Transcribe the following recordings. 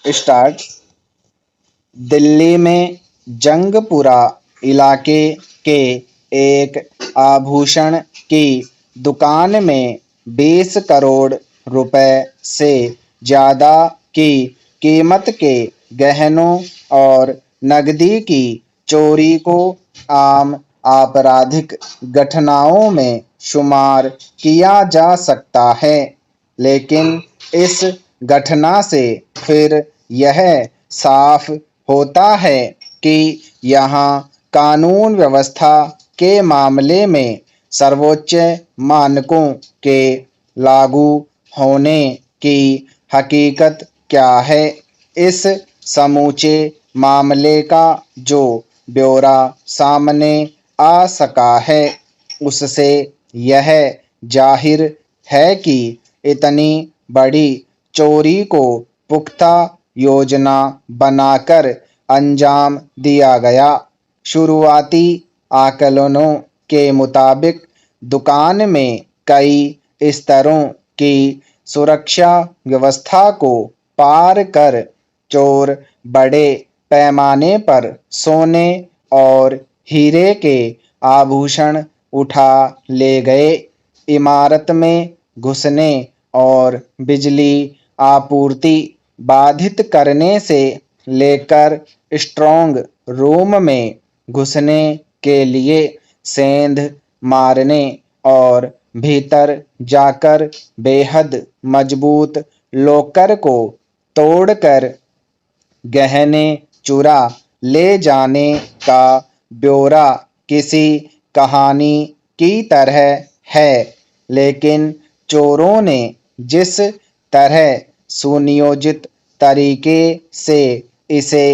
Start. Delhi में जंगपुरा इलाके के एक आभूषण की दुकान में 20 करोड़ रुपए से ज्यादा की कीमत के गहनों और नकदी की चोरी को आम आपराधिक घटनाओं में शुमार किया जा सकता है, लेकिन इस घटना से फिर यह साफ होता है कि यहाँ कानून व्यवस्था के मामले में सर्वोच्च मानकों के लागू होने की हकीकत क्या है। इस समूचे मामले का जो ब्यौरा सामने आ सका है, उससे यह जाहिर है कि इतनी बड़ी चोरी को पुख्ता योजना बनाकर अंजाम दिया गया। शुरुआती आकलनों के मुताबिक दुकान में कई स्तरों की सुरक्षा व्यवस्था को पार कर चोर बड़े पैमाने पर सोने और हीरे के आभूषण उठा ले गए। इमारत में घुसने और बिजली आपूर्ति बाधित करने से लेकर स्ट्रांग रूम में घुसने के लिए सेंध मारने और भीतर जाकर बेहद मजबूत लॉकर को तोड़कर गहने चुरा ले जाने का ब्यौरा किसी कहानी की तरह है, लेकिन चोरों ने जिस तरह सुनियोजित तरीके से इसे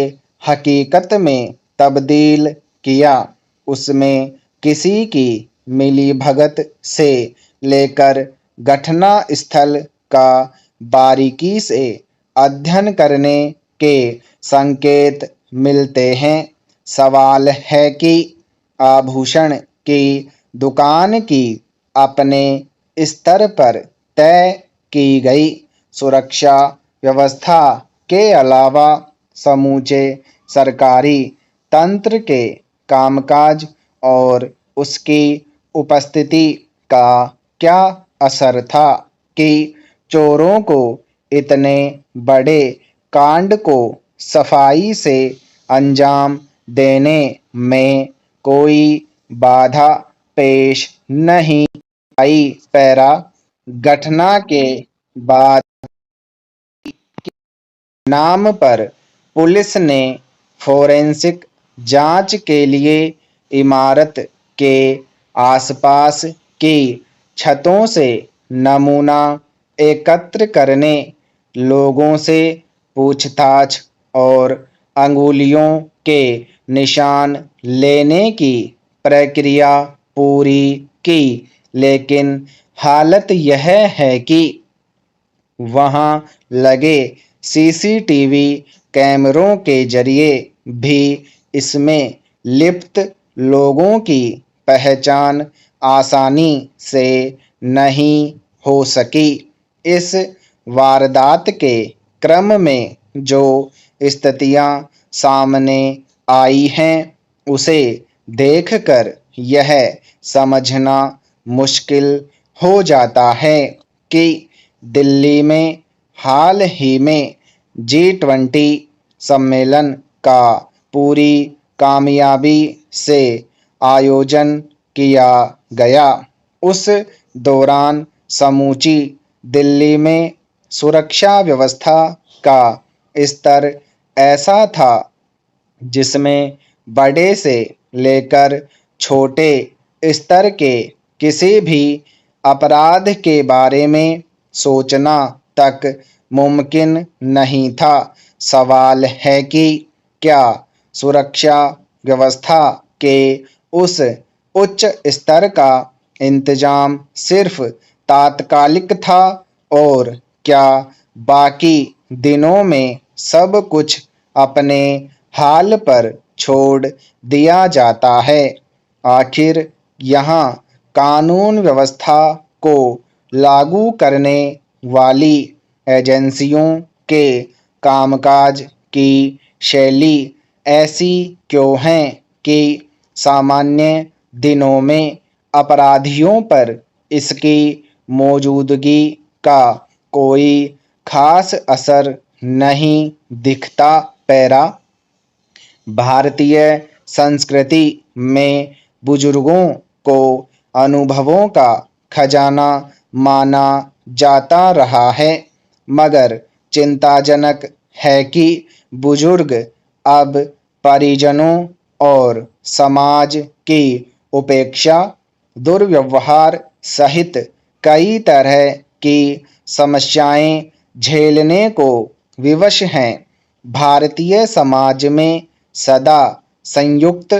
हकीकत में तब्दील किया, उसमें किसी की मिलीभगत से लेकर घटना स्थल का बारीकी से अध्ययन करने के संकेत मिलते हैं। सवाल है कि आभूषण की दुकान की अपने स्तर पर तय की गई सुरक्षा व्यवस्था के अलावा समूचे सरकारी तंत्र के कामकाज और उसकी उपस्थिति का क्या असर था कि चोरों को इतने बड़े कांड को सफाई से अंजाम देने में कोई बाधा पेश नहीं आई। पैरा घटना के बाद नाम पर पुलिस ने फोरेंसिक जांच के लिए इमारत के आसपास की छतों से नमूना एकत्र करने, लोगों से पूछताछ और अंगुलियों के निशान लेने की प्रक्रिया पूरी की, लेकिन हालत यह है कि वहां लगे सीसीटीवी कैमरों के जरिए भी इसमें लिप्त लोगों की पहचान आसानी से नहीं हो सकी। इस वारदात के क्रम में जो स्थितियां सामने आई हैं, उसे देखकर यह समझना मुश्किल हो जाता है कि दिल्ली में हाल ही में G20 सम्मेलन का पूरी कामयाबी से आयोजन किया गया। उस दौरान समूची दिल्ली में सुरक्षा व्यवस्था का स्तर ऐसा था जिसमें बड़े से लेकर छोटे स्तर के किसी भी अपराध के बारे में सोचना तक मुमकिन नहीं था। सवाल है कि क्या सुरक्षा व्यवस्था के उस उच्च स्तर का इंतजाम सिर्फ तात्कालिक था और क्या बाकी दिनों में सब कुछ अपने हाल पर छोड़ दिया जाता है। आखिर यहाँ कानून व्यवस्था को लागू करने वाली एजेंसियों के कामकाज की शैली ऐसी क्यों है कि सामान्य दिनों में अपराधियों पर इसकी मौजूदगी का कोई खास असर नहीं दिखता। पैरा भारतीय संस्कृति में बुजुर्गों को अनुभवों का खजाना माना जाता रहा है, मगर चिंताजनक है कि बुजुर्ग अब परिजनों और समाज की उपेक्षा, दुर्व्यवहार सहित कई तरह की समस्याएं झेलने को विवश हैं। भारतीय समाज में सदा संयुक्त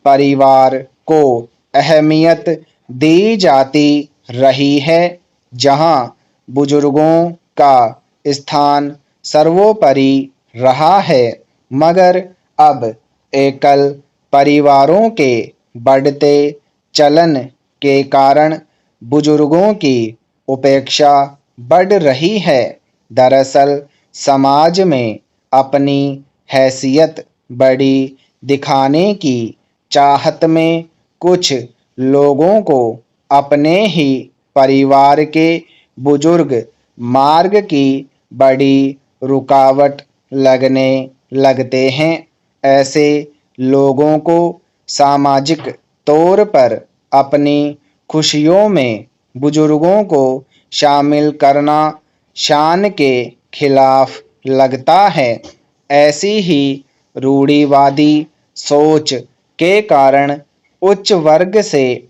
परिवार को अहमियत दी जाती रही है, जहां बुजुर्गों का स्थान सर्वोपरि रहा है, मगर अब एकल परिवारों के बढ़ते चलन के कारण बुजुर्गों की उपेक्षा बढ़ रही है। दरअसल समाज में अपनी हैसियत बड़ी दिखाने की चाहत में कुछ लोगों को अपने ही परिवार के बुजुर्ग मार्ग की बड़ी रुकावट लगने लगते हैं। ऐसे लोगों को सामाजिक तौर पर अपनी खुशियों में बुजुर्गों को शामिल करना शान के खिलाफ लगता है। ऐसी ही रूढ़िवादी सोच के कारण उच्च वर्ग से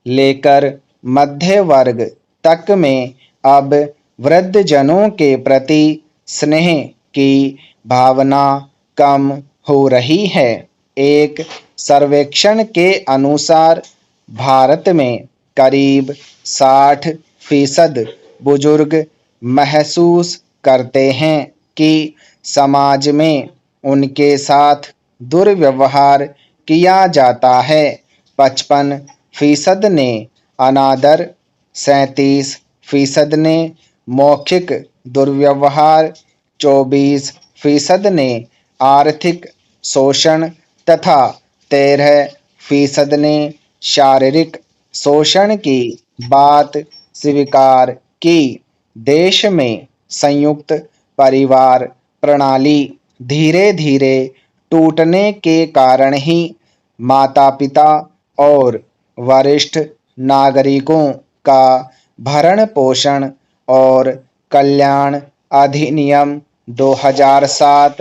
लेकर मध्य वर्ग तक में अब वृद्धजनों के प्रति स्नेह की भावना कम हो रही है। एक सर्वेक्षण के अनुसार भारत में करीब 60% बुजुर्ग महसूस करते हैं कि समाज में उनके साथ दुर्व्यवहार किया जाता है। 55% ने अनादर, 37% ने मौखिक दुर्व्यवहार, 24% ने आर्थिक शोषण तथा 13% ने शारीरिक शोषण की बात स्वीकार की। देश में संयुक्त परिवार प्रणाली धीरे धीरे टूटने के कारण ही माता-पिता और वरिष्ठ नागरिकों का भरण पोषण और कल्याण अधिनियम 2007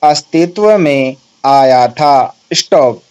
अस्तित्व में आया था। स्टॉप।